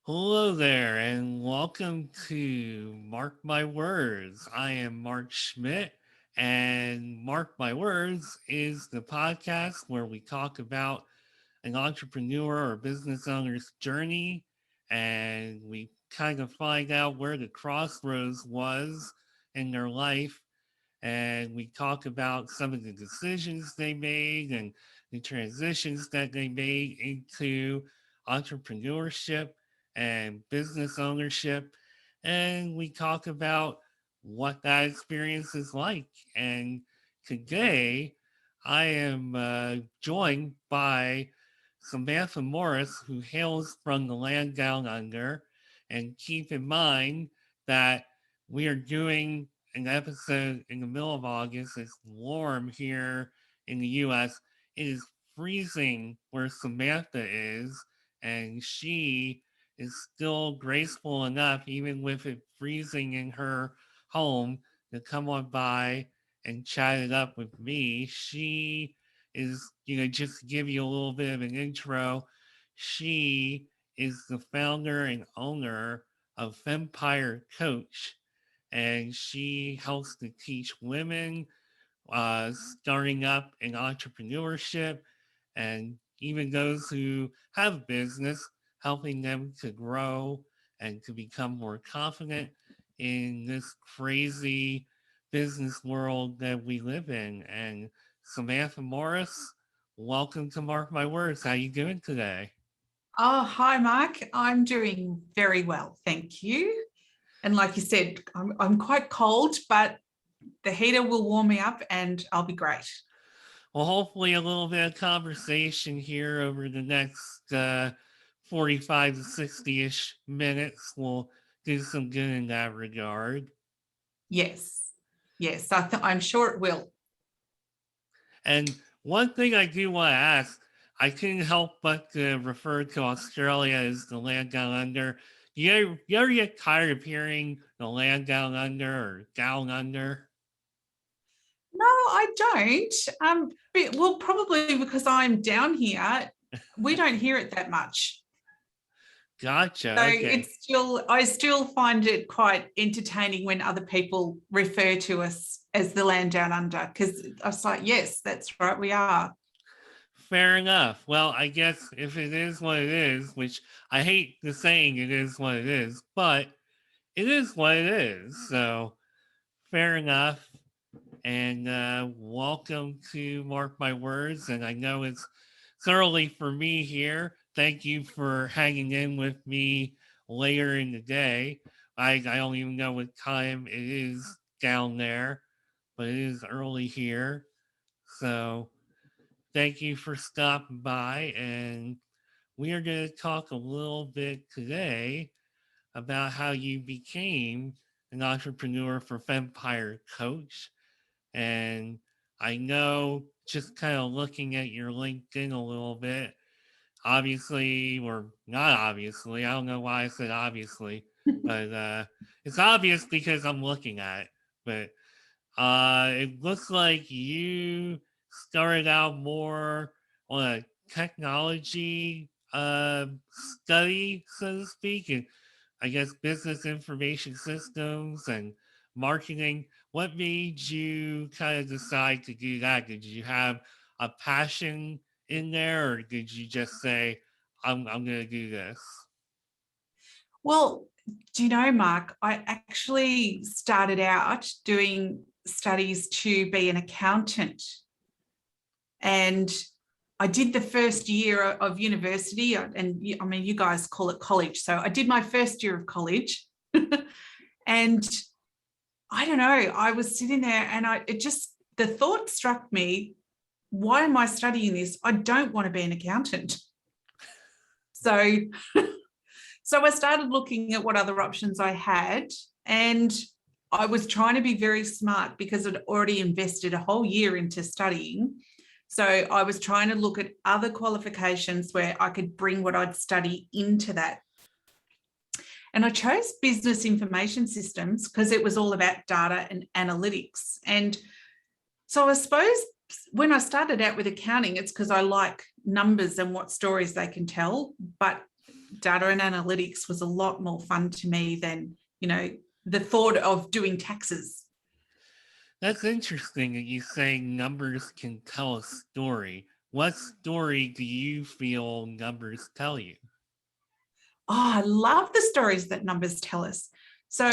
Hello there, and welcome to Mark My Words. I am Mark Schmidt, and Mark My Words is the podcast where we talk about an entrepreneur or business owner's journey, and we kind of find out where the crossroads was in their life, and we talk about some of the decisions they made and the transitions that they made into entrepreneurship and business ownership. And we talk about what that experience is like. And today, I am joined by Samantha Morris, who hails from the land down under. And keep in mind that we are doing an episode in the middle of August. It's warm here in the US. It is freezing where Samantha is, and she is still graceful enough, even with it freezing in her home, to come on by and chat it up with me. She is, just to give you a little bit of an intro, she is the founder and owner of Fempire Coach, and she helps to teach women starting up in entrepreneurship and even those who have business, helping them to grow and to become more confident in this crazy business world that we live in. And Samantha Morris, welcome to Mark My Words. How you doing today? Oh, hi, Mark. I'm doing very well, thank you. And like you said, I'm quite cold, but the heater will warm me up and I'll be great. Well, hopefully, a little bit of conversation here over the next 45 to 60 ish minutes will do some good in that regard. Yes, yes, I'm sure it will. And one thing I do want to ask, I couldn't help but to refer to Australia as the land down under. You ever get tired of hearing the land down under or down under? No, I don't. Well, probably because I'm down here, we don't hear it that much. Gotcha. So Okay. I still find it quite entertaining when other people refer to us as the land down under, because I was like, yes, that's right, we are. Fair enough. Well, I guess if it is what it is, which I hate the saying it is what it is, but it is what it is. So fair enough. And welcome to Mark My Words. And I know it's early for me here. Thank you for hanging in with me later in the day. I don't even know what time it is down there, but it is early here. So thank you for stopping by. And we are going to talk a little bit today about how you became an entrepreneur for Fempire Coach. And I know, just kind of looking at your LinkedIn a little bit, obviously, or not obviously, I don't know why I said obviously, but it's obvious because I'm looking at it. But it looks like you started out more on a technology study, so to speak, and I guess business information systems and marketing. What made you kind of decide to do that? Did you have a passion in there, or did you just say, I'm going to do this? Well, do you know, Mark, I actually started out doing studies to be an accountant. And I did the first year of university, and I mean, you guys call it college. So I did my first year of college. And I don't know, I was sitting there and the thought struck me, why am I studying this? I don't want to be an accountant. So So I started looking at what other options I had, and I was trying to be very smart because I'd already invested a whole year into studying. So I was trying to look at other qualifications where I could bring what I'd study into that. And I chose business information systems because it was all about data and analytics. And so I suppose when I started out with accounting, it's because I like numbers and what stories they can tell. But data and analytics was a lot more fun to me than, the thought of doing taxes. That's interesting that you say numbers can tell a story. What story do you feel numbers tell you? Oh, I love the stories that numbers tell us. So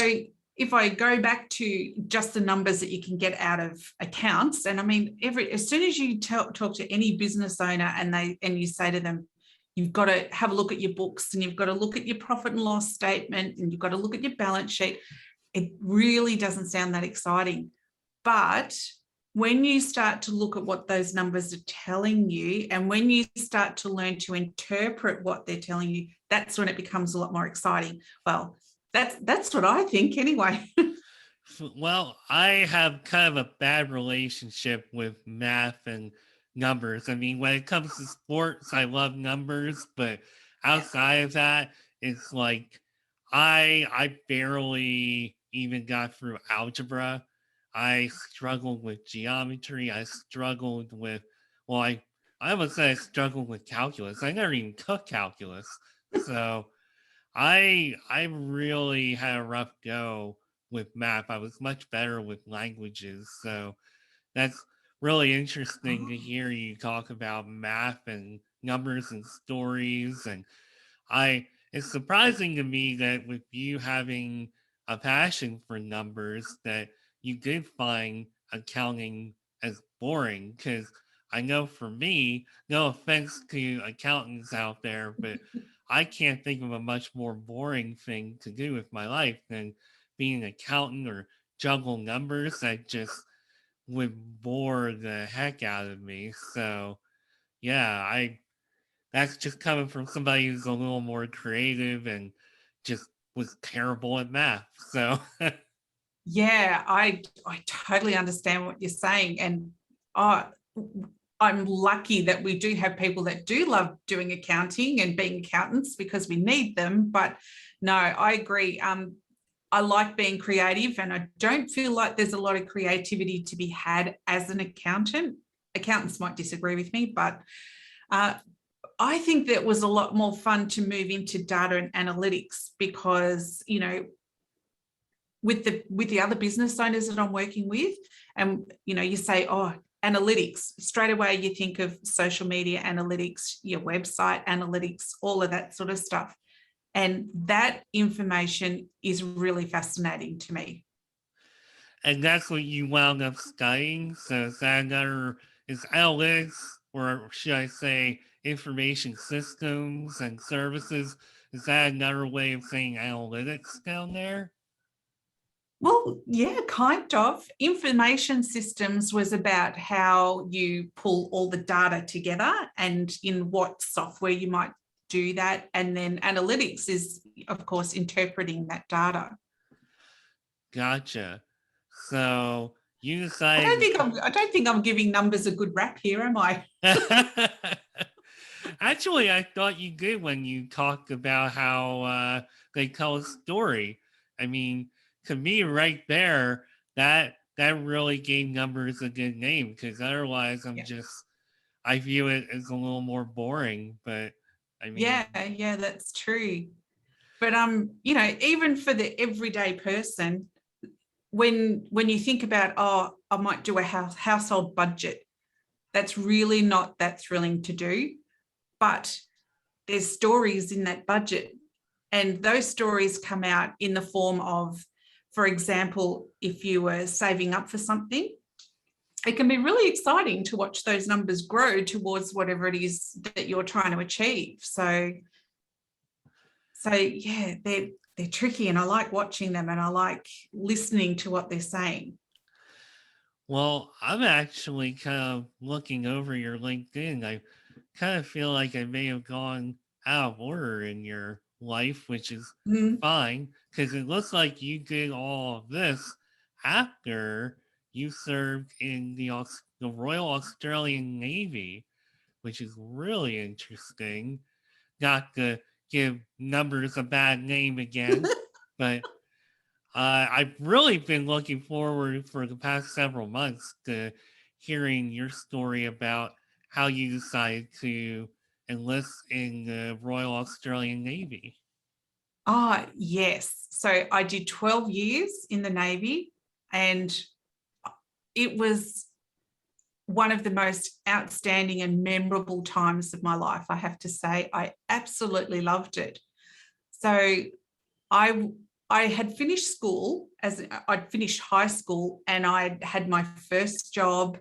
if I go back to just the numbers that you can get out of accounts, and I mean, as soon as you talk to any business owner and you say to them, you've got to have a look at your books and you've got to look at your profit and loss statement and you've got to look at your balance sheet, it really doesn't sound that exciting. But when you start to look at what those numbers are telling you, and when you start to learn to interpret what they're telling you, that's when it becomes a lot more exciting. Well, that's what I think anyway. Well, I have kind of a bad relationship with math and numbers. I mean, when it comes to sports, I love numbers, but outside of that, it's like I barely even got through algebra. I struggled with geometry. I struggled with well, I would say I struggled with calculus. I never even took calculus. So I really had a rough go with math. I was much better with languages. So that's really interesting to hear you talk about math and numbers and stories. And it's surprising to me that with you having a passion for numbers that you did find accounting as boring. Because I know for me, no offense to accountants out there, but I can't think of a much more boring thing to do with my life than being an accountant or juggle numbers. That just would bore the heck out of me. So yeah, I that's just coming from somebody who's a little more creative and just was terrible at math. So Yeah, I totally understand what you're saying. And uh, I'm lucky that we do have people that do love doing accounting and being accountants because we need them. But no, I agree. I like being creative, and I don't feel like there's a lot of creativity to be had as an accountant. Accountants might disagree with me, but uh, I think that was a lot more fun to move into data and analytics because, with the other business owners that I'm working with, and you say, oh, analytics, straight away you think of social media analytics, your website analytics, all of that sort of stuff. And that information is really fascinating to me. and that's what you wound up studying. So is that another is analytics, or should I say information systems and services? Is that another way of saying analytics down there? Well, yeah, kind of. Information systems was about how you pull all the data together and in what software you might do that. And then analytics is, of course, interpreting that data. Gotcha. So you I don't decided think I'm giving numbers a good rap here, am I? Actually, I thought you did when you talked about how they tell a story. I mean, to me, right there, that really gave numbers a good name because otherwise, Yeah. I view it as a little more boring. But I mean, Yeah, that's true. But even for the everyday person, when you think about, oh, I might do a household budget, that's really not that thrilling to do. But there's stories in that budget, and those stories come out in the form of, for example, if you were saving up for something, it can be really exciting to watch those numbers grow towards whatever it is that you're trying to achieve. So yeah, they're tricky, and I like watching them and I like listening to what they're saying. well, I'm actually kind of looking over your LinkedIn. I kind of feel like I may have gone out of order in your life, which is Mm. fine because it looks like you did all of this after you served in the Royal Australian Navy, which is really interesting. Not to give numbers a bad name again, but I've really been looking forward for the past several months to hearing your story about how you decided to enlist in the Royal Australian Navy. Ah, yes. So I did 12 years in the Navy, and it was one of the most outstanding and memorable times of my life, I have to say. I absolutely loved it. So I I had finished school, as I'd finished high school, and I had my first job,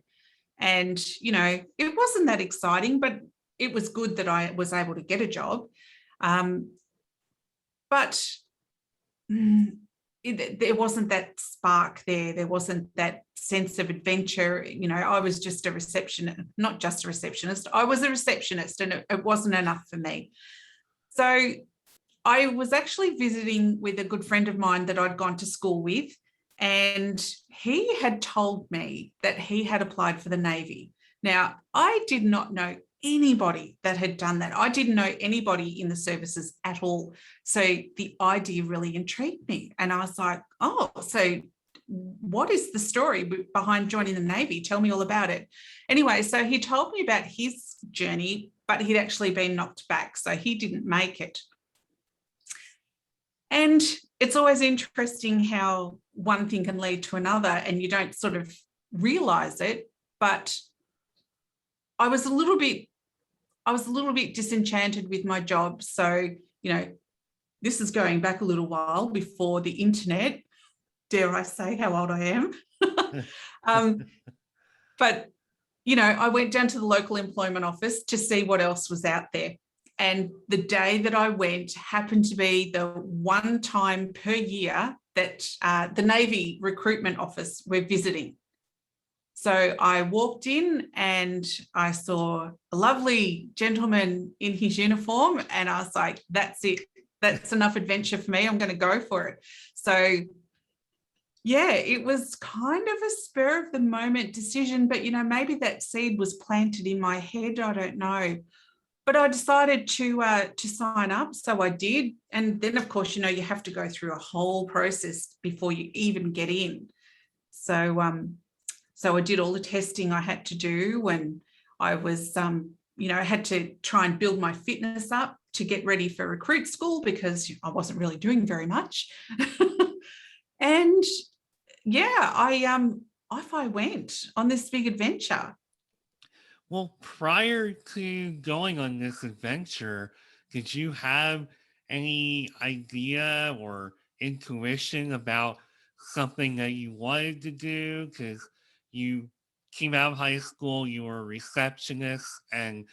and it wasn't that exciting, but it was good that I was able to get a job. Um, but there wasn't that spark there. There wasn't that sense of adventure. I was just a receptionist, not just a receptionist. I was a receptionist, and it wasn't enough for me. So I was actually visiting with a good friend of mine that I'd gone to school with, and he had told me that he had applied for the Navy. Now, I did not know anybody that had done that. I didn't know anybody in the services at all. So the idea really intrigued me. And I was like, oh, so what is the story behind joining the Navy? Tell me all about it. Anyway, so he told me about his journey, but he'd actually been knocked back. So he didn't make it. And it's always interesting how one thing can lead to another and you don't sort of realize it. But I was a little bit disenchanted with my job. So, this is going back a little while before the internet. Dare I say how old I am? But, I went down to the local employment office to see what else was out there. And the day that I went happened to be the one time per year that the Navy recruitment office were visiting. So I walked in and I saw a lovely gentleman in his uniform, and I was like, that's it. That's enough adventure for me. I'm going to go for it. So yeah, it was kind of a spur of the moment decision, but maybe that seed was planted in my head. I don't know. But I decided to sign up, so I did. And then, of course, you have to go through a whole process before you even get in. So, so I did all the testing I had to do, and I was, I had to try and build my fitness up to get ready for recruit school because I wasn't really doing very much. And yeah, off I went on this big adventure. Well, prior to going on this adventure, did you have any idea or intuition about something that you wanted to do? Because you came out of high school, you were a receptionist, and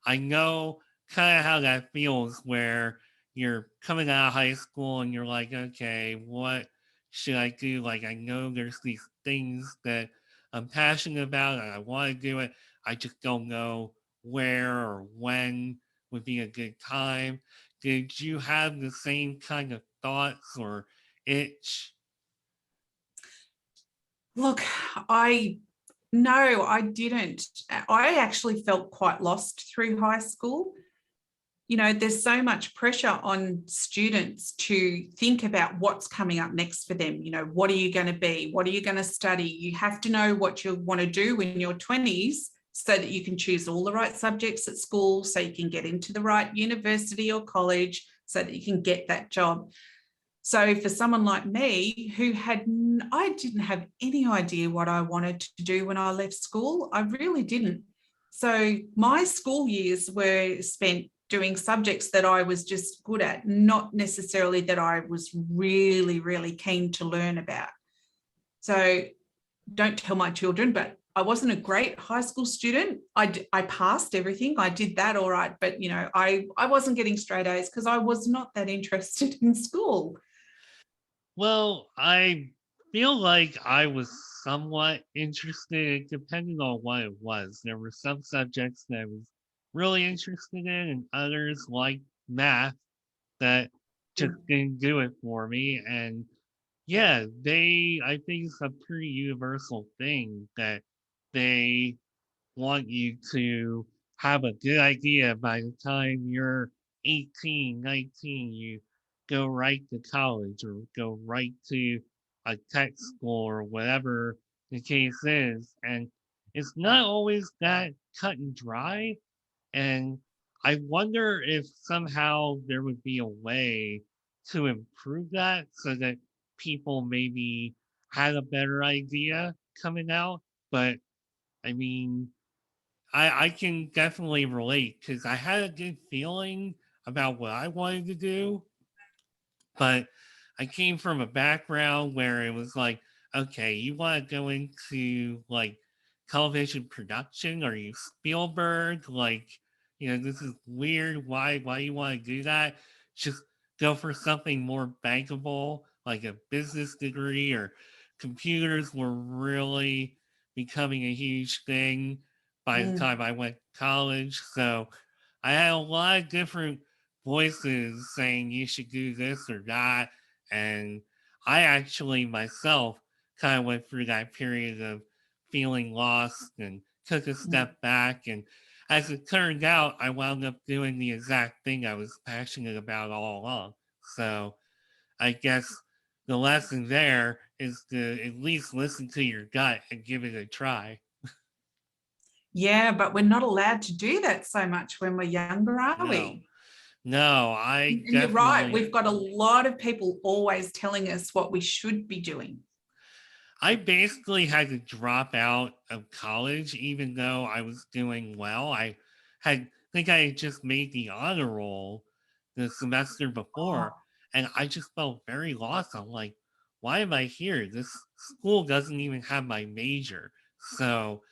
I know kind of how that feels where you're coming out of high school and you're like, okay, what should I do? Like, I know there's these things that I'm passionate about and I want to do it. I just don't know where or when would be a good time. Did you have the same kind of thoughts or itch? Look, I no, I didn't. I actually felt quite lost through high school. There's so much pressure on students to think about what's coming up next for them. What are you going to be? What are you going to study? You have to know what you want to do in your 20s so that you can choose all the right subjects at school, so you can get into the right university or college, so that you can get that job. So for someone like me I didn't have any idea what I wanted to do when I left school. I really didn't. So my school years were spent doing subjects that I was just good at, not necessarily that I was really, really keen to learn about. So don't tell my children, but I wasn't a great high school student. I passed everything. I did that all right. But, I wasn't getting straight A's because I was not that interested in school. Well, I feel like I was somewhat interested, depending on what it was. There were some subjects that I was really interested in, and others, like math, that just didn't do it for me. And yeah, I think it's a pretty universal thing that they want you to have a good idea by the time you're 18, 19, you go right to college or go right to a tech school or whatever the case is. And it's not always that cut and dry. And I wonder if somehow there would be a way to improve that so that people maybe had a better idea coming out. But I mean, I can definitely relate because I had a good feeling about what I wanted to do, but I came from a background where it was like, okay, you want to go into like television production? Are you Spielberg? Like, this is weird. Why you want to do that? Just go for something more bankable, like a business degree, or computers were really becoming a huge thing by the Mm. time I went to college. So I had a lot of different voices saying you should do this or that. And I actually myself kind of went through that period of feeling lost and took a Mm. step back. And as it turned out, I wound up doing the exact thing I was passionate about all along. So I guess the lesson there is to at least listen to your gut and give it a try. Yeah, but we're not allowed to do that so much when we're younger, are No, we? no, I And you're right. definitely We've got a lot of people always telling us what we should be doing. I basically had to drop out of college, even though I was doing well. I think I had just made the honor roll the semester before, Oh, and I just felt very lost. I'm like, why am I here? This school doesn't even have my major. So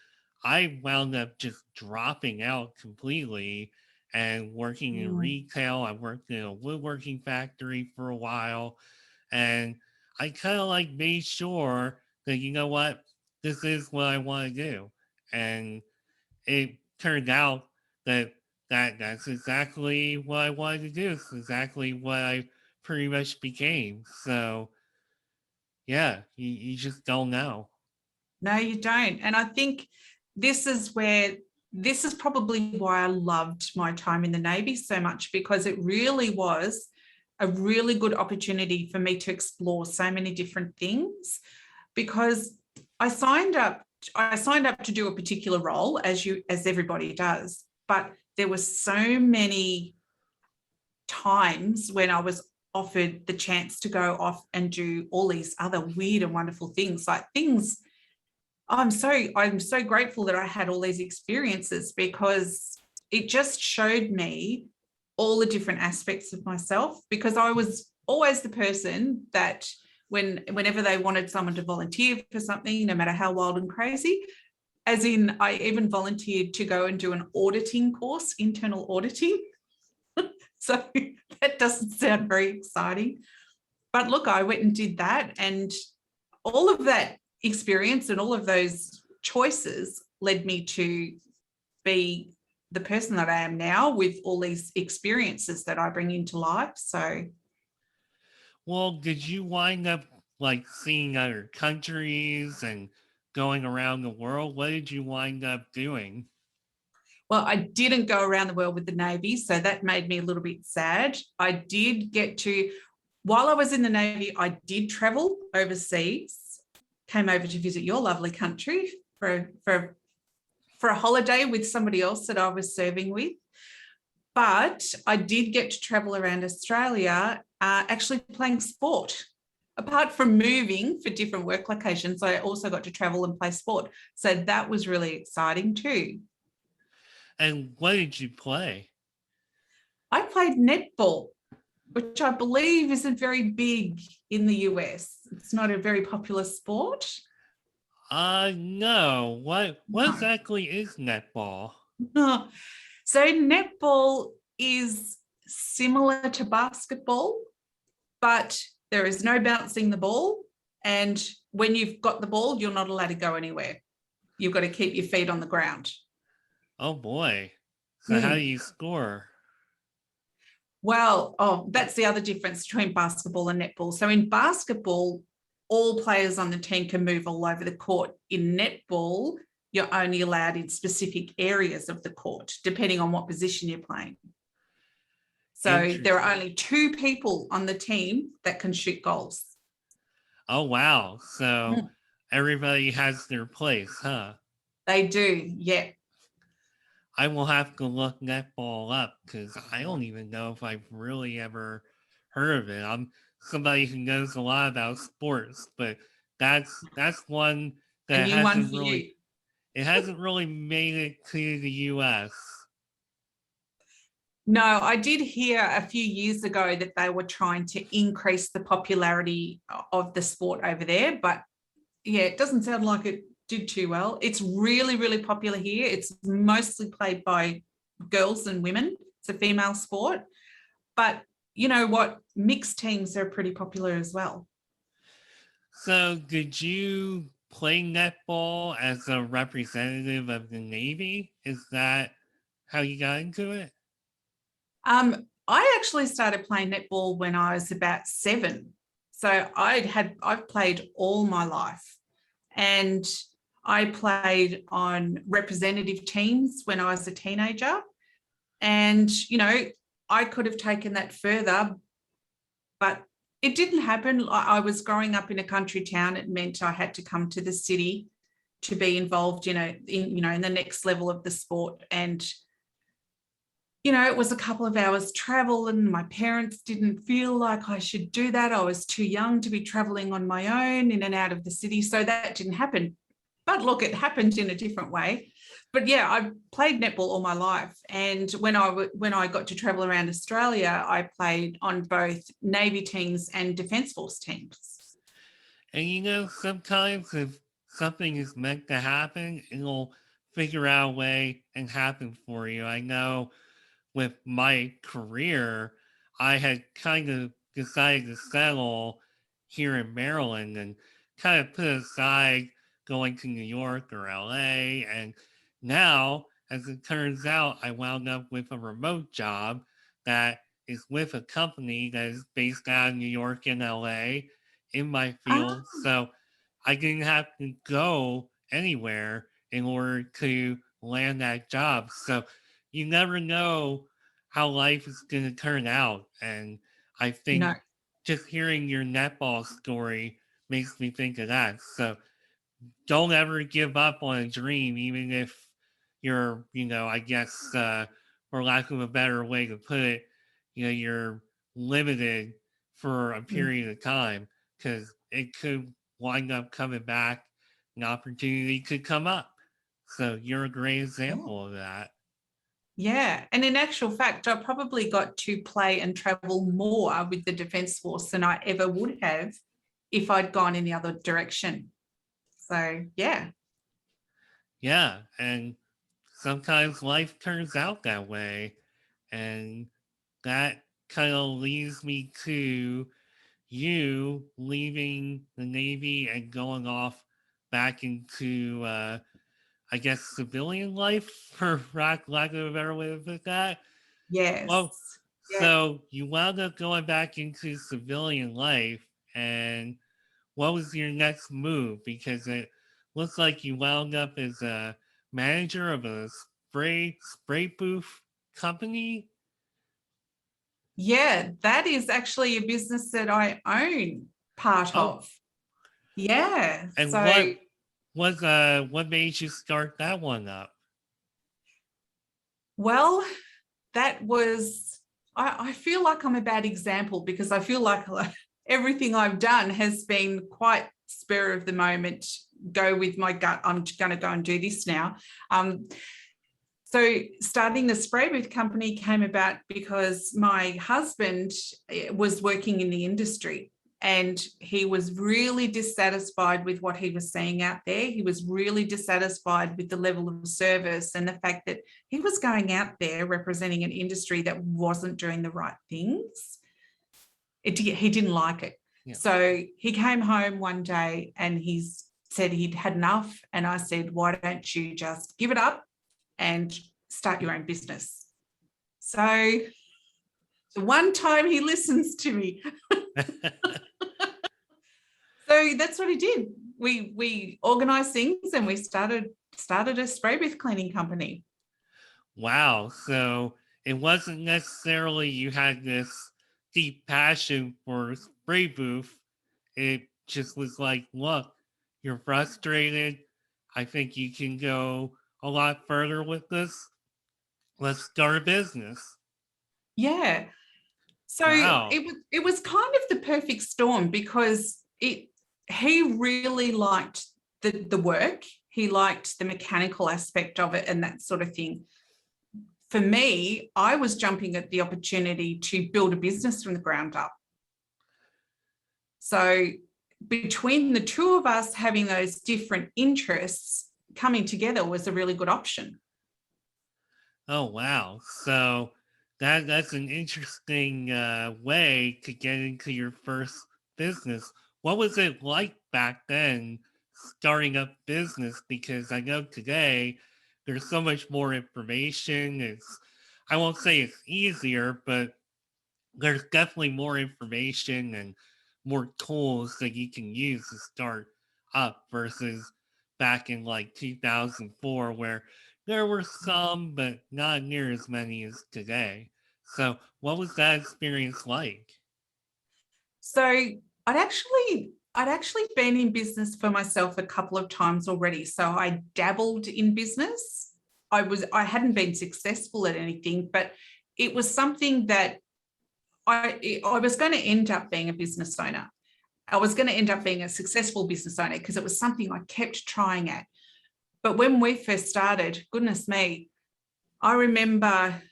I wound up just dropping out completely and working in mm. retail. I worked in a woodworking factory for a while, and I kind of like made sure that, you know what, this is what I want to do. And it turned out that that's exactly what I wanted to do. It's exactly what I pretty much became. So yeah, you just don't know. No, you don't. And I think this is where this is probably why I loved my time in the Navy so much, because it really was a really good opportunity for me to explore so many different things. Because I signed up, I signed up to do a particular role, as everybody does, but there were so many times when I was offered the chance to go off and do all these other weird and wonderful things, like things I'm so grateful that I had all these experiences, because it just showed me all the different aspects of myself, because I was always the person that whenever they wanted someone to volunteer for something, no matter how wild and crazy, as in I even volunteered to go and do an auditing course, internal auditing. So that doesn't sound very exciting. But look, I went and did that, and all of that experience and all of those choices led me to be the person that I am now, with all these experiences that I bring into life. So, Well, did you wind up like seeing other countries and going around the world? What did you wind up doing? well, I didn't go around the world with the Navy, so that made me a little bit sad. I did get to, while I was in the Navy, I did travel overseas, came over to visit your lovely country for a holiday with somebody else that I was serving with. But I did get to travel around Australia, actually playing sport. Apart from moving for different work locations, I also got to travel and play sport. So that was really exciting too. And what did you play? I played netball, which I believe isn't very big in the US. It's not a very popular sport. No. What No. exactly is netball? So netball is similar to basketball, but there is no bouncing the ball. And when you've got the ball, you're not allowed to go anywhere. You've got to keep your feet on the ground. Oh boy. So how do Mm. you score? Well, that's the other difference between basketball and netball. So in basketball, all players on the team can move all over the court. In netball, you're only allowed in specific areas of the court, depending on what position you're playing. So there are Interesting. only two people on the team that can shoot goals. Oh wow. So Mm. everybody has their place, huh? They do, yeah. I will have to look netball up because I don't even know if I've really ever heard of it. I'm somebody who knows a lot about sports, but that's one A that new one hasn't for really you. it hasn't really made it to the U.S. No, I did hear a few years ago that they were trying to increase the popularity of the sport over there, but yeah, it doesn't sound like it did too well. It's really, really popular here. It's mostly played by girls and women. It's a female sport, but you know what? Mixed teams are pretty popular as well. So, did you play netball as a representative of the Navy? Is that how you got into it? I actually started playing netball when I was about 7. So I've played all my life. And I played on representative teams when I was a teenager. And, you know, I could have taken that further, but it didn't happen. I was growing up in a country town. It meant I had to come to the city to be involved, in the next level of the sport. And it was a couple of hours travel, and my parents didn't feel like I should do that. I was too young to be traveling on my own in and out of the city. So that didn't happen. But look, it happened in a different way. But yeah, I played netball all my life. And when I got to travel around Australia, I played on both Navy teams and Defence Force teams. And sometimes if something is meant to happen, it'll figure out a way and happen for you. I know with my career, I had kind of decided to settle here in Maryland and kind of put aside going to New York or LA. And now, as it turns out, I wound up with a remote job that is with a company that is based out of New York and LA in my Ah, field. So I didn't have to go anywhere in order to land that job. So you never know how life is going to turn out. And I think no. just hearing your netball story makes me think of that. So don't ever give up on a dream, even if you're, I guess, for lack of a better way to put it, you're limited for a Mm. period of time because it could wind up coming back. An opportunity could come up. So you're a great Yeah. example of that. Yeah. And in actual fact, I probably got to play and travel more with the Defence Force than I ever would have if I'd gone in the other direction. So, yeah. Yeah. And sometimes life turns out that way. And that kind of leads me to you leaving the Navy and going off back into, I guess, civilian life, for lack of a better way to put that. Well, Yes. Yeah. so you wound up going back into civilian life, and what was your next move? Because it looks like you wound up as a manager of a spray booth company. Yeah. That is actually a business that I own part Oh, of. Yeah. and So, what made you start that one up? well, that was, I feel like I'm a bad example because I feel like everything I've done has been quite spur of the moment, go with my gut. I'm going to go and do this now. Um, So starting the spray booth company came about because my husband was working in the industry and he was really dissatisfied with what he was seeing out there. He was really dissatisfied with the level of service and the fact that he was going out there representing an industry that wasn't doing the right things. He didn't like it. Yeah. So he came home one day and he said he'd had enough. And I said, why don't you just give it up and start your own business? So the one time he listens to me. So that's what he did. We organized things and we started a spray booth cleaning company. Wow. So it wasn't necessarily you had this deep passion for spray booth. It just was like, look, you're frustrated. I think you can go a lot further with this. let's start a business. Yeah. So Wow. it was kind of the perfect storm because he really liked the work. He liked the mechanical aspect of it and that sort of thing. For me, I was jumping at the opportunity to build a business from the ground up. So between the two of us having those different interests, coming together was a really good option. Oh wow. So that's an interesting way to get into your first business. What was it like back then starting up business? Because I know today there's so much more information. I won't say it's easier, but there's definitely more information and more tools that you can use to start up versus back in like 2004 where there were some but not near as many as today. So what was that experience like? So I'd actually been in business for myself a couple of times already. So I dabbled in business. I hadn't been successful at anything, but it was something that I was going to end up being a business owner. I was going to end up being a successful business owner because it was something I kept trying at. But when we first started, goodness me, I remember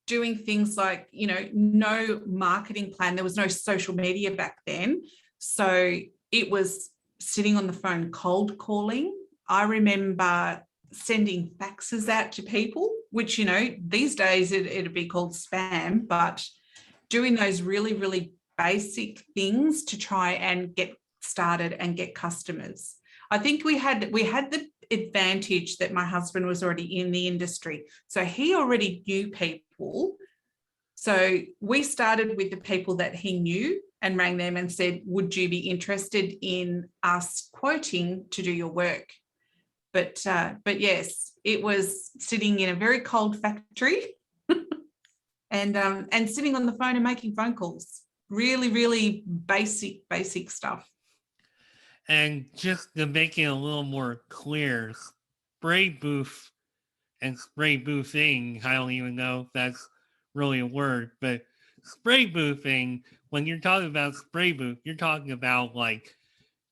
doing things like, no marketing plan. There was no social media back then. So it was sitting on the phone cold calling. I remember sending faxes out to people, which, these days it'd be called spam, but doing those really, really basic things to try and get started and get customers. I think we had the advantage that my husband was already in the industry. So he already knew people. So we started with the people that he knew and rang them and said, would you be interested in us quoting to do your work? But yes, it was sitting in a very cold factory and sitting on the phone and making phone calls. Really, really basic stuff. And just to make it a little more clear, spray booth and spray boothing, I don't even know if that's really a word, but spray boothing, when you're talking about spray booth, you're talking about like,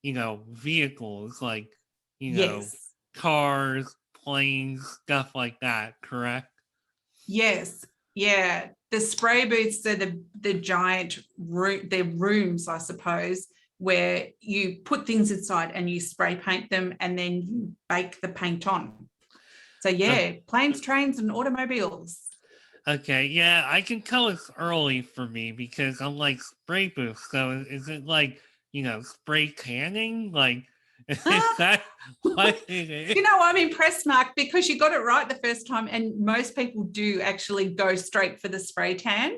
vehicles, like, you know, Yes. cars, planes, stuff like that, correct? Yes. Yeah. The spray booths are the giant they're rooms, I suppose, where you put things inside and you spray paint them and then you bake the paint on. So Uh, yeah, planes, trains, and automobiles. okay, yeah, I can tell it's early for me because I'm like spray booth. So is it like, spray tanning? Like, is that what it is? I'm impressed, Mark, because you got it right the first time, and most people do actually go straight for the spray tan.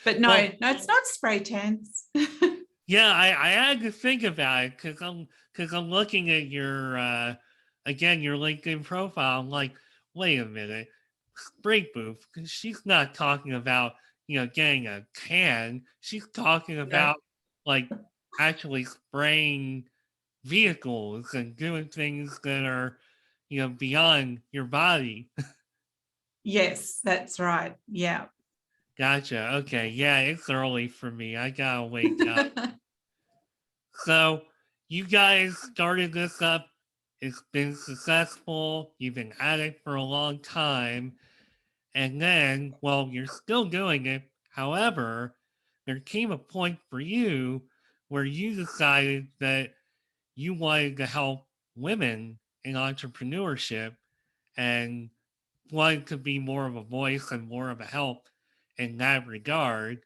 But no, Well, it's not spray tans. yeah, I had to think about it because I'm looking at your again your LinkedIn profile. I'm like, wait a minute, spray booth. Because she's not talking about getting a can. She's talking No. about like actually spraying vehicles and doing things that are beyond your body. Yes, that's right. Yeah. Gotcha. Okay, yeah, it's early for me. I gotta wake up. So you guys started this up. It's been successful. You've been at it for a long time. And then, well, you're still doing it. However, there came a point for you where you decided that you wanted to help women in entrepreneurship and wanted to be more of a voice and more of a help in that regard.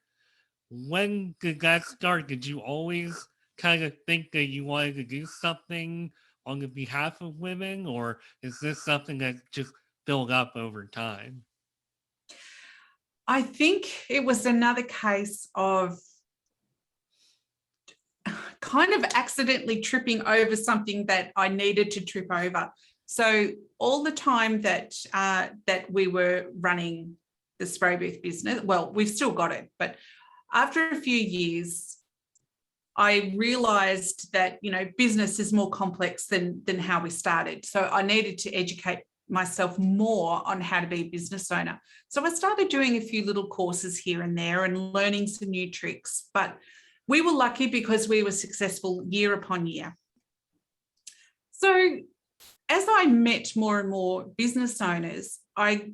When did that start? Did you always kind of think that you wanted to do something on the behalf of women, or is this something that just built up over time? I think it was another case of kind of accidentally tripping over something that I needed to trip over. So all the time that we were running the spray booth business, well, we've still got it, but after a few years, I realized that business is more complex than how we started. So I needed to educate myself more on how to be a business owner. So I started doing a few little courses here and there and learning some new tricks. But we were lucky because we were successful year upon year. So as I met more and more business owners, I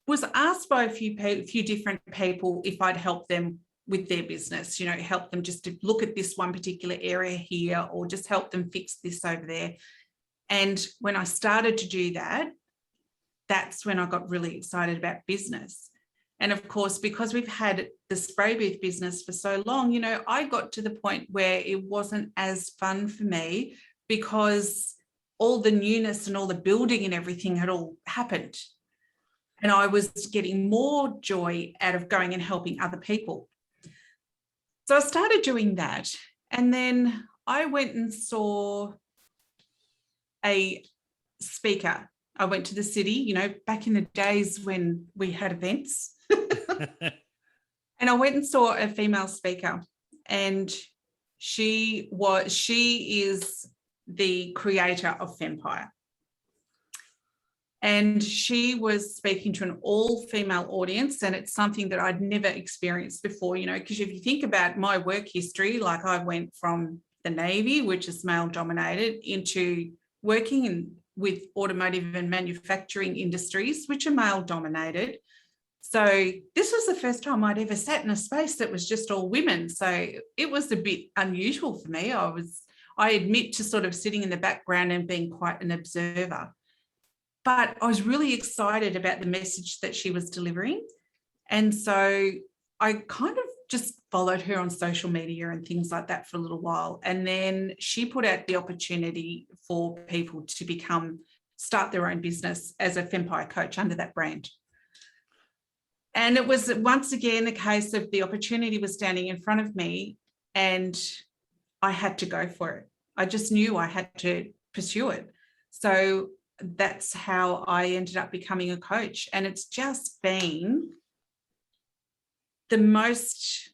was asked by a few different people if I'd help them with their business, help them just to look at this one particular area here, or just help them fix this over there. And when I started to do that, that's when I got really excited about business. And of course, because we've had the spray booth business for so long, I got to the point where it wasn't as fun for me because all the newness and all the building and everything had all happened. And I was getting more joy out of going and helping other people. So I started doing that. And then I went and saw a speaker. I went to the city, back in the days when we had events. And I went and saw a female speaker. And she is the creator of Fempire. And she was speaking to an all-female audience, and it's something that I'd never experienced before, because if you think about my work history, like I went from the Navy, which is male-dominated, into working with automotive and manufacturing industries, which are male-dominated. So this was the first time I'd ever sat in a space that was just all women. So it was a bit unusual for me. I admit to sort of sitting in the background and being quite an observer. But I was really excited about the message that she was delivering. And so I kind of just followed her on social media and things like that for a little while. And then she put out the opportunity for people to start their own business as a Fempire coach under that brand. And it was once again a case of the opportunity was standing in front of me and I had to go for it. I just knew I had to pursue it. So that's how I ended up becoming a coach. And it's just been the most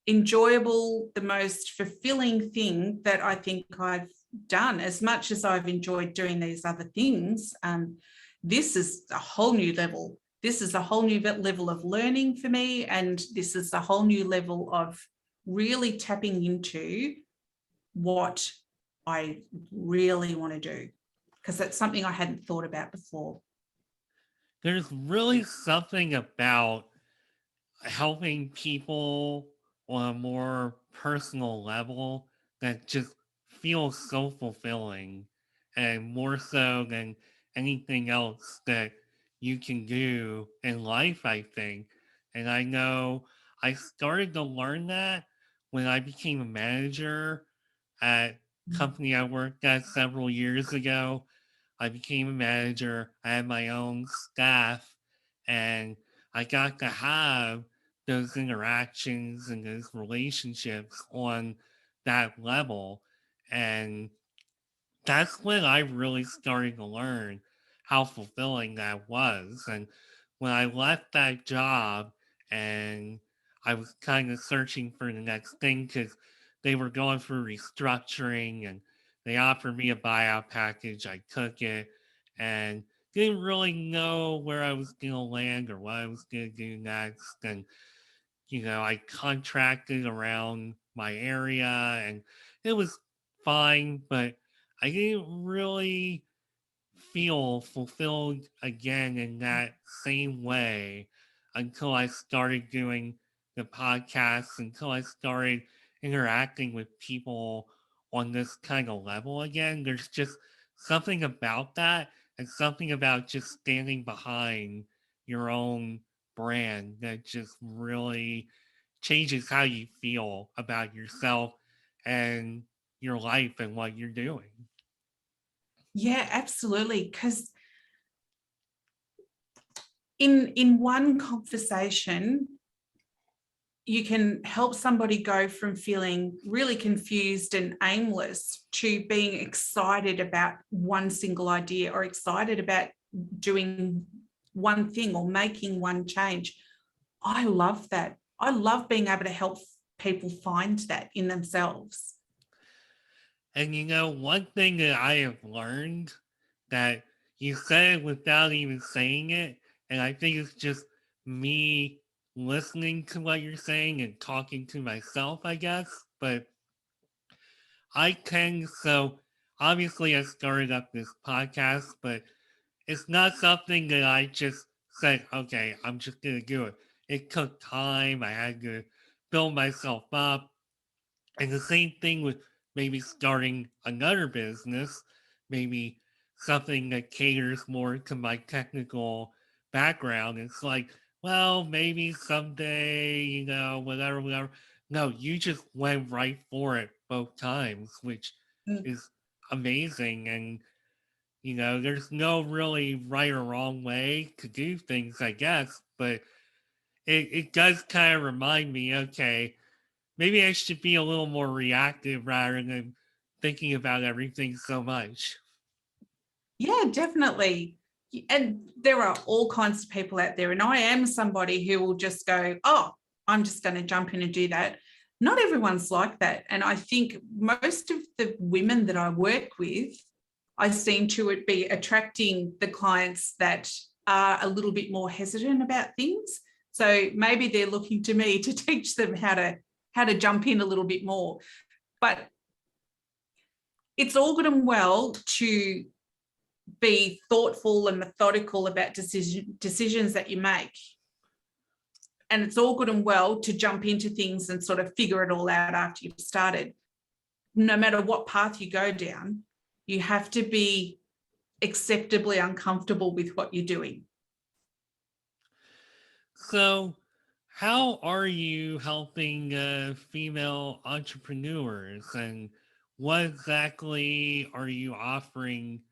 enjoyable, the most fulfilling thing that I think I've done. As much as I've enjoyed doing these other things, this is a whole new level. This is a whole new level of learning for me. And this is a whole new level of really tapping into what I really want to do, because that's something I hadn't thought about before. There's really something about helping people on a more personal level that just feels so fulfilling, and more so than anything else that you can do in life, I think. And I know I started to learn that when I became a manager at company I worked at several years ago. I became a manager. I had my own staff, and I got to have those interactions and those relationships on that level. And that's when I really started to learn how fulfilling that was. And when I left that job and I was kind of searching for the next thing because they were going through restructuring and they offered me a buyout package, I took it and didn't really know where I was going to land or what I was going to do next. And, I contracted around my area and it was fine, but I didn't really feel fulfilled again in that same way until I started doing the podcast, until I started interacting with people on this kind of level again. There's just something about that and something about just standing behind your own brand that just really changes how you feel about yourself and your life and what you're doing. Yeah, absolutely. Because in one conversation, you can help somebody go from feeling really confused and aimless to being excited about one single idea or excited about doing one thing or making one change. I love that. I love being able to help people find that in themselves. And one thing that I have learned that you said it without even saying it. And I think it's just me listening to what you're saying and talking to myself, I guess. But I can, so obviously I started up this podcast, but it's not something that I just said, okay, I'm just going to do it. It took time. I had to build myself up. And the same thing with maybe starting another business, maybe something that caters more to my technical background. It's like, well, maybe someday, whatever, whatever. No, you just went right for it both times, which Mm. is amazing. And, there's no really right or wrong way to do things, I guess, but it does kind of remind me, okay, maybe I should be a little more reactive rather than thinking about everything so much. Yeah, definitely. And there are all kinds of people out there. And I am somebody who will just go, oh, I'm just going to jump in and do that. Not everyone's like that. And I think most of the women that I work with, I seem to be attracting the clients that are a little bit more hesitant about things. So maybe they're looking to me to teach them how to jump in a little bit more. But it's all good and well to be thoughtful and methodical about decisions that you make. And it's all good and well to jump into things and sort of figure it all out after you've started. No matter what path you go down, you have to be acceptably uncomfortable with what you're doing. So, how are you helping female entrepreneurs, and what exactly are you offering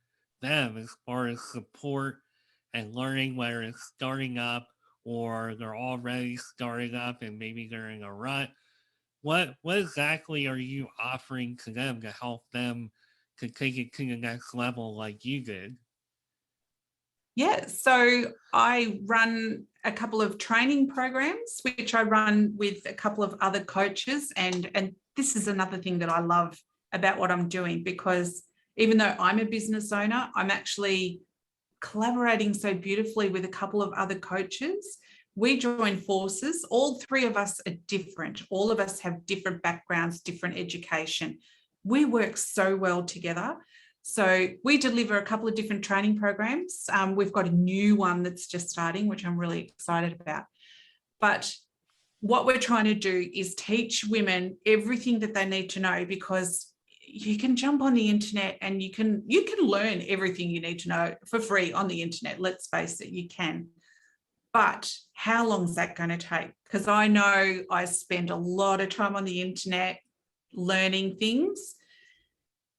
them as far as support and learning, whether it's starting up or they're already started up and maybe they're in a rut? What exactly are you offering to them to help them to take it to the next level like you did? Yeah, so I run a couple of training programs, which I run with a couple of other coaches. And this is another thing that I love about what I'm doing, because even though I'm a business owner, I'm actually collaborating so beautifully with a couple of other coaches. We join forces. All three of us are different. All of us have different backgrounds, different education. We work so well together. So we deliver a couple of different training programs. We've got a new one that's just starting, which I'm really excited about. But what we're trying to do is teach women everything that they need to know, because you can jump on the internet and you can learn everything you need to know for free on the internet. Let's face it, you can. But how long is that going to take? Because I know I spend a lot of time on the internet learning things.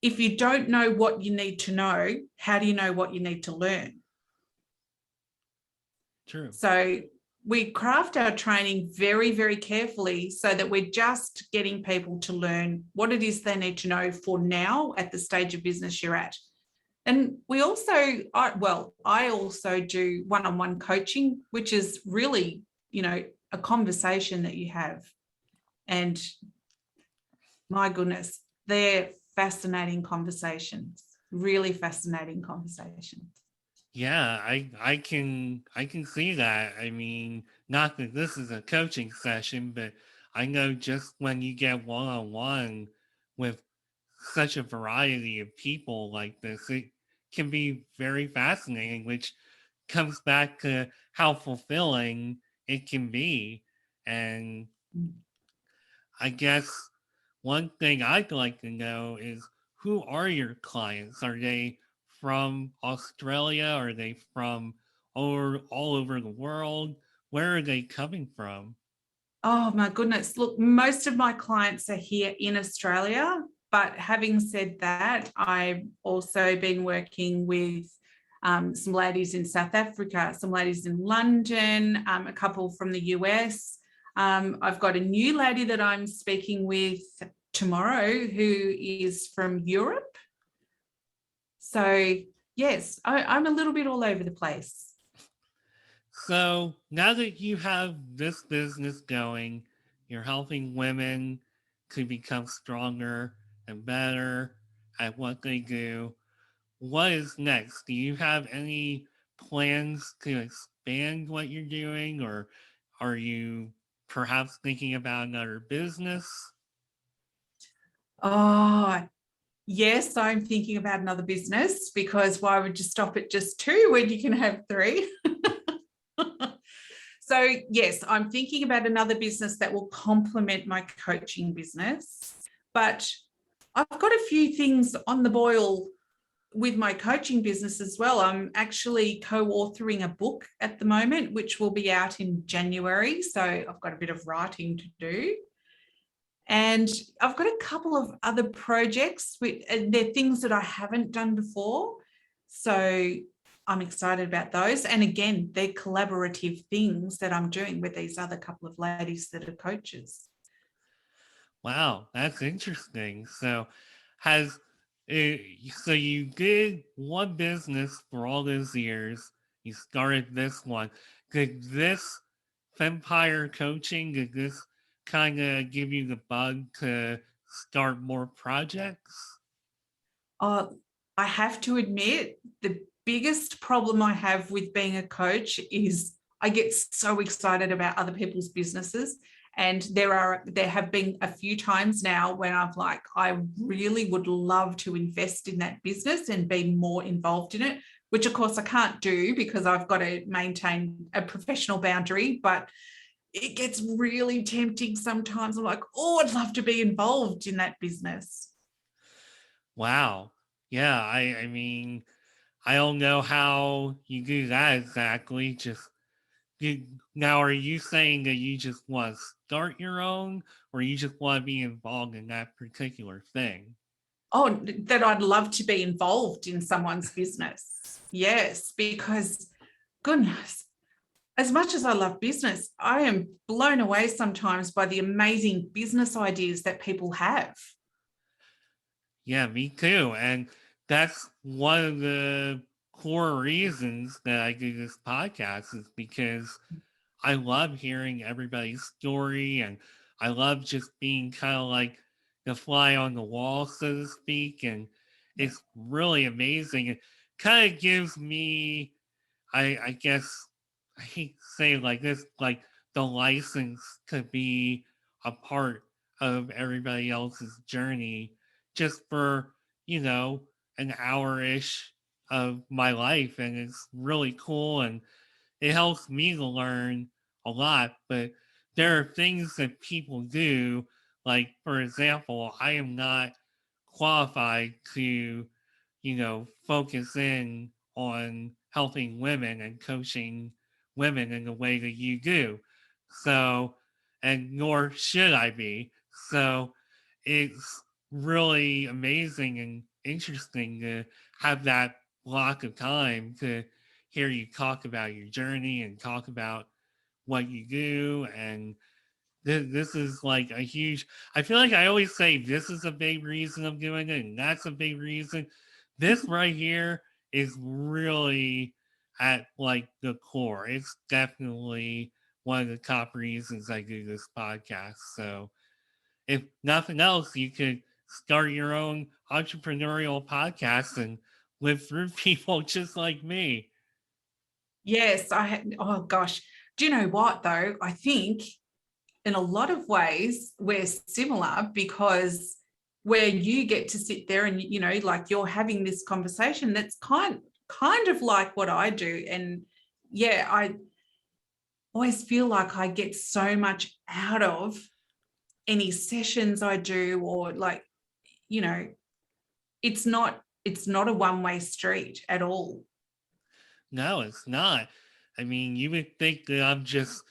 If you don't know what you need to know, how do you know what you need to learn? True. So we craft our training very, very carefully so that we're just getting people to learn what it is they need to know for now at the stage of business you're at. And we also, I also do one-on-one coaching, which is really, a conversation that you have. And my goodness, they're fascinating conversations, really fascinating conversations. Yeah, I can see that. I mean, not that this is a coaching session, but I know just when you get one on one with such a variety of people like this, it can be very fascinating, which comes back to how fulfilling it can be. And I guess one thing I'd like to know is, who are your clients? Are they from Australia? Are they from all over the world? Where are they coming from? Oh my goodness. Look, most of my clients are here in Australia. But having said that, I've also been working with some ladies in South Africa, some ladies in London, a couple from the US. I've got a new lady that I'm speaking with tomorrow who is from Europe. So, yes, I'm a little bit all over the place. So now that you have this business going, you're helping women to become stronger and better at what they do. what is next? Do you have any plans to expand what you're doing, or are you perhaps thinking about another business? Oh, yes, I'm thinking about another business because why would you stop at just two when you can have three? So, yes, I'm thinking about another business that will complement my coaching business. But I've got a few things on the boil with my coaching business as well. I'm actually co-authoring a book at the moment, which will be out in January. So I've got a bit of writing to do. And I've got a couple of other projects, and they're things that I haven't done before. So I'm excited about those. And again, they're collaborative things that I'm doing with these other couple of ladies that are coaches. Wow, that's interesting. So, has uh, so you did one business for all those years. You started this one. Did this Fempire coaching? Did this kind of give you the bug to start more projects? Uh, I have to admit, the biggest problem I have with being a coach is I get so excited about other people's businesses. And there have been a few times now when I've like, I really would love to invest in that business and be more involved in it, which of course I can't do because I've got to maintain a professional boundary. But it gets really tempting sometimes. I'm like, oh, I'd love to be involved in that business. Wow. Yeah, I mean, I don't know how you do that exactly. Just now, are you saying that you just want to start your own, or you just want to be involved in that particular thing? Oh, that I'd love to be involved in someone's business. Yes, because goodness, as much as I love business, I am blown away sometimes by the amazing business ideas that people have. Yeah, me too. And that's one of the core reasons that I do this podcast is because I love hearing everybody's story, and I love just being kind of like the fly on the wall, so to speak. And Yeah. it's really amazing. It kind of gives me, I guess, I hate to say it like this, like the license to be a part of everybody else's journey just for, you know, an hour ish of my life. And it's really cool. And it helps me to learn a lot, but there are things that people do. Like, for example, I am not qualified to, focus in on helping women and coaching women in the way that you do. So, and nor should I be. So, it's really amazing and interesting to have that block of time to hear you talk about your journey and talk about what you do. And this is like a huge, I feel like I always say this is a big reason I'm doing it and that's a big reason. This right here is really at like the core. It's definitely one of the top reasons I do this podcast. So if nothing else, you could start your own entrepreneurial podcast and live through people just like me. Yes, oh gosh. Do you know what though? I think in a lot of ways we're similar because where you get to sit there and like you're having this conversation that's kind of like what I do. And yeah, I always feel like I get so much out of any sessions I do, or like, you know, it's not a one-way street at all. No, it's not. I mean, you would think that I'm just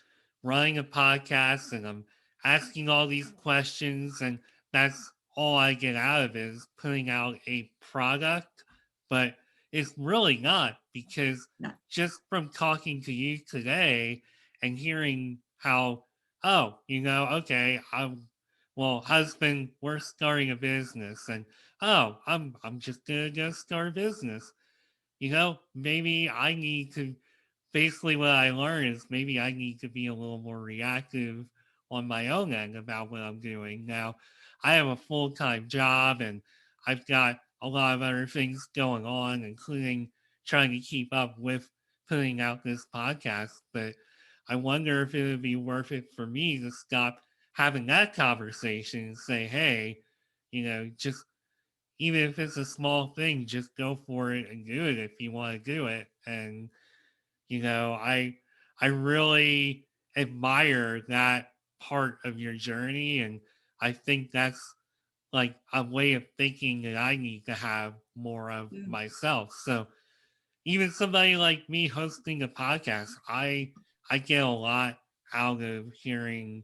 running a podcast and I'm asking all these questions, and that's all I get out of it is putting out a product. But it's really not, because No. just from talking to you today and hearing how, oh, okay, well, husband, we're starting a business, and oh, I'm just gonna go start a business. Maybe I need to, basically what I learned is maybe I need to be a little more reactive on my own end about what I'm doing. Now, I have a full time job and I've got a lot of other things going on, including trying to keep up with putting out this podcast. But I wonder if it would be worth it for me to stop having that conversation and say, hey, just even if it's a small thing, just go for it and do it if you want to do it. And I really admire that part of your journey, and I think that's like a way of thinking that I need to have more of Mm. myself. So even somebody like me hosting a podcast, I get a lot out of hearing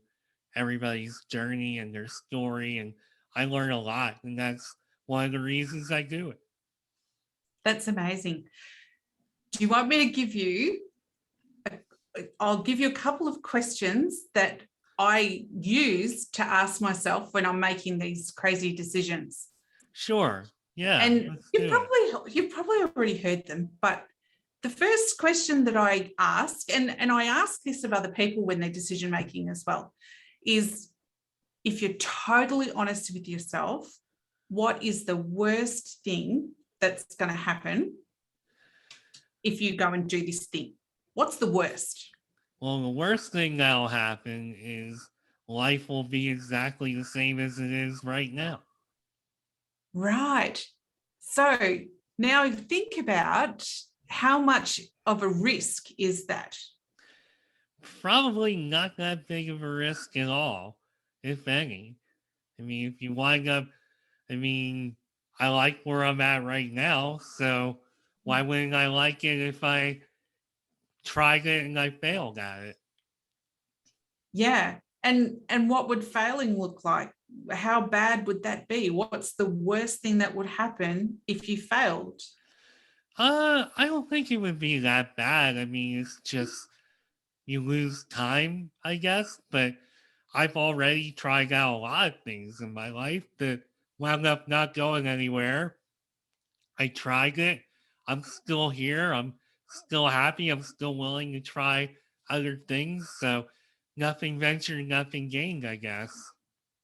everybody's journey and their story, and I learn a lot, and that's one of the reasons I do it. That's amazing. Do you want me to give you, I'll give you a couple of questions that I use to ask myself when I'm making these crazy decisions. Sure. Yeah, And let's do it. you've probably already heard them, but the first question that I ask, and I ask this of other people when they're decision making as well, is if you're totally honest with yourself, what is the worst thing that's going to happen if you go and do this thing? What's the worst? Well, the worst thing that'll happen is life will be exactly the same as it is right now. Right. So now think about how much of a risk is that? Probably not that big of a risk at all, if any. I mean, if you wind up, I mean, I like where I'm at right now, so why wouldn't I like it if I tried it and I failed at it? Yeah. And what would failing look like? How bad would that be? What's the worst thing that would happen if you failed? I don't think it would be that bad. I mean, it's just you lose time, I guess, but I've already tried out a lot of things in my life that wound up not going anywhere. I tried it. I'm still here. I'm still happy. I'm still willing to try other things. So nothing ventured, nothing gained, I guess.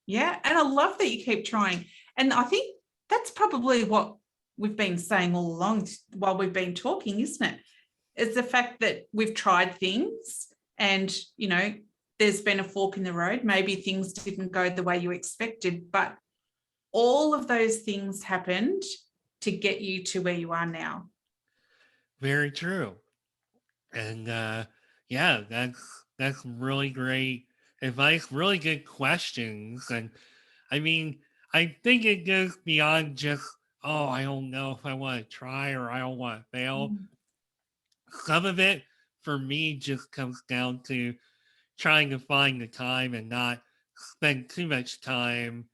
Yeah. And I love that you keep trying. And I think that's probably what we've been saying all along while we've been talking, isn't it? It's the fact that we've tried things and, there's been a fork in the road. Maybe things didn't go the way you expected, but all of those things happened to get you to where you are now. Very true. And yeah, that's really great advice, really good questions. And I mean, I think it goes beyond just, oh, I don't know if I want to try or I don't want to fail. Mm. Some of it for me just comes down to trying to find the time and not spend too much time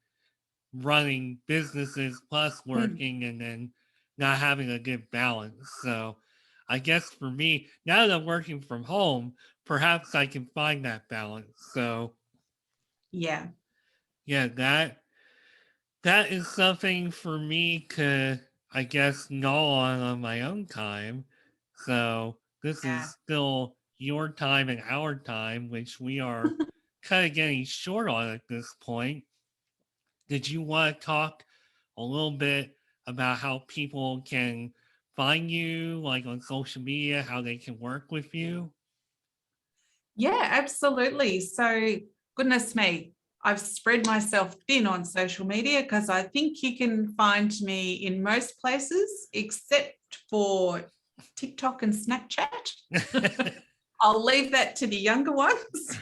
running businesses plus Mm. working and then not having a good balance. So I guess for me, now that I'm working from home, perhaps I can find that balance. So Yeah. yeah, that is something for me to, I guess, gnaw on my own time. So this is Yeah. still your time and our time, which we are kind of getting short on at this point. Did you want to talk a little bit about how people can find you, like on social media, how they can work with you? Yeah, absolutely. So, goodness me, I've spread myself thin on social media because I think you can find me in most places except for TikTok and Snapchat. I'll leave that to the younger ones.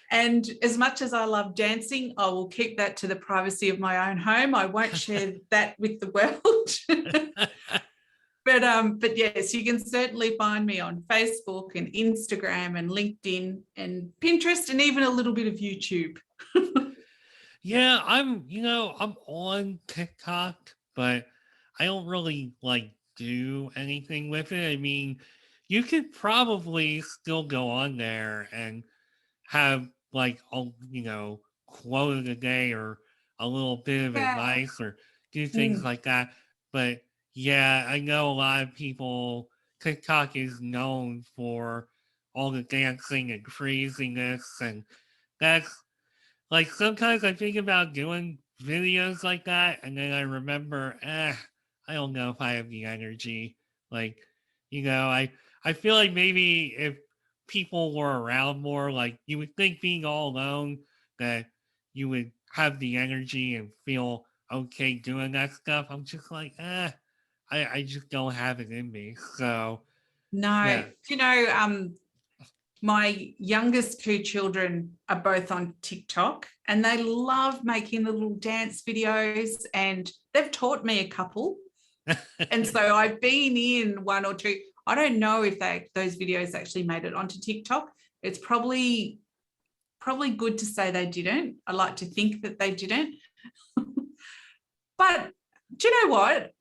And as much as I love dancing, I will keep that to the privacy of my own home. I won't share that with the world. But yes, you can certainly find me on Facebook and Instagram and LinkedIn and Pinterest and even a little bit of YouTube. Yeah, I'm on TikTok, but I don't really like do anything with it. I mean, you could probably still go on there and have like quote of the day or a little bit of Yeah. advice or do things Mm. like that. But yeah, I know a lot of people. TikTok is known for all the dancing and craziness, and that's like sometimes I think about doing videos like that, and then I remember, I don't know if I have the energy. Like, I feel like maybe if people were around more, like you would think being all alone that you would have the energy and feel okay doing that stuff. I'm just like, I just don't have it in me. So No, yeah. my youngest two children are both on TikTok and they love making the little dance videos, and they've taught me a couple. And so I've been in one or two. I don't know if those videos actually made it onto TikTok. It's probably good to say they didn't. I like to think that they didn't. But do you know what?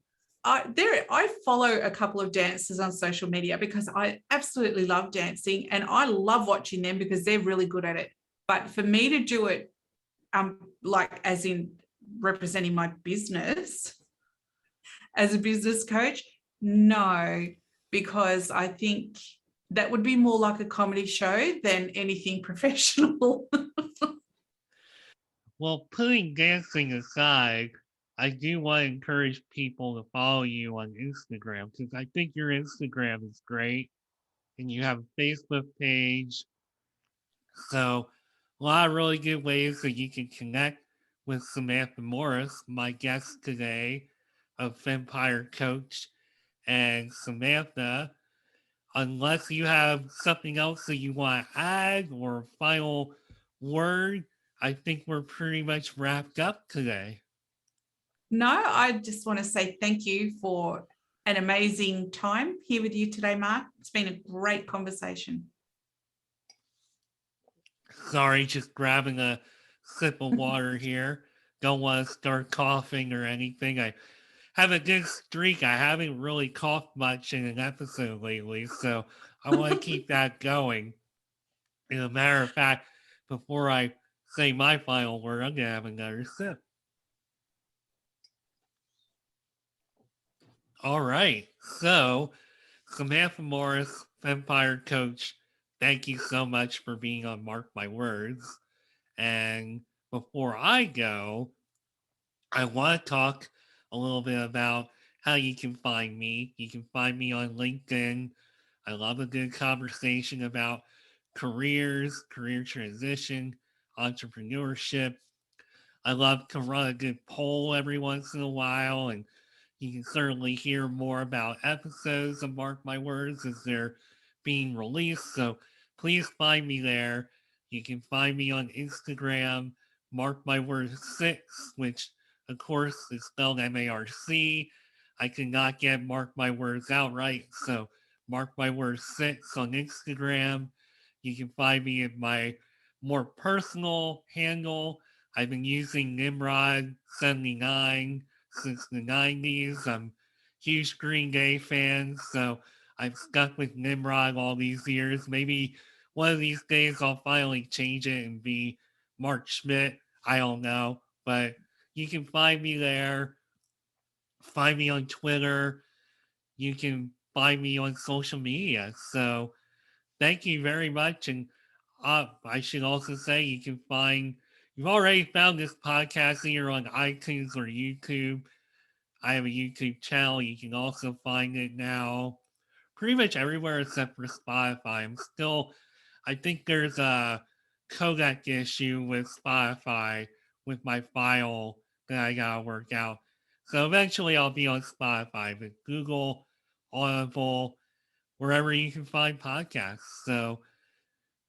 I follow a couple of dancers on social media because I absolutely love dancing and I love watching them because they're really good at it. But for me to do it, like as in representing my business as a business coach, no, because I think that would be more like a comedy show than anything professional. Well, putting dancing aside, I do want to encourage people to follow you on Instagram because I think your Instagram is great and you have a Facebook page. So, a lot of really good ways that you can connect with Samantha Morris, my guest today of Fempire Coach. And Samantha, unless you have something else that you want to add or a final word, I think we're pretty much wrapped up today. No, I just want to say thank you for an amazing time here with you today, Marc. It's been a great conversation. Sorry, just grabbing a sip of water here. Don't want to start coughing or anything. I have a good streak. I haven't really coughed much in an episode lately, so I want to keep that going. As a matter of fact, before I say my final word, I'm going to have another sip. All right. So, Samantha Morris, Fempire Coach, thank you so much for being on Mark My Words. And before I go, I want to talk a little bit about how you can find me. You can find me on LinkedIn. I love a good conversation about careers, career transition, entrepreneurship. I love to run a good poll every once in a while, and you can certainly hear more about episodes of Mark My Words as they're being released. So please find me there. You can find me on Instagram, Mark My Words 6, which of course is spelled MARC. I could not get Mark My Words outright, so Mark My Words 6 on Instagram. You can find me at my more personal handle. I've been using Nimrod79 since the 90s. I'm a huge Green Day fan, so I've stuck with Nimrod all these years. Maybe one of these days I'll finally change it and be Mark Schmidt. I don't know, but you can find me there. Find me on Twitter. You can find me on social media. So thank you very much. And I should also say you've already found this podcast either on iTunes or YouTube. I have a YouTube channel. You can also find it now pretty much everywhere except for Spotify. I think there's a codec issue with Spotify with my file that I gotta work out. So eventually I'll be on Spotify, but Google, Audible, wherever you can find podcasts. So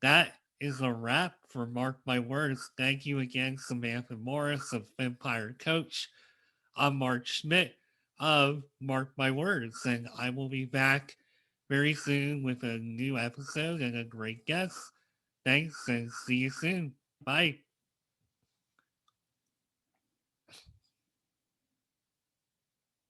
that is a wrap for Mark My Words. Thank you again, Samantha Morris of Empire Coach. I'm Mark Schmidt of Mark My Words, and I will be back very soon with a new episode and a great guest. Thanks, and see you soon. Bye.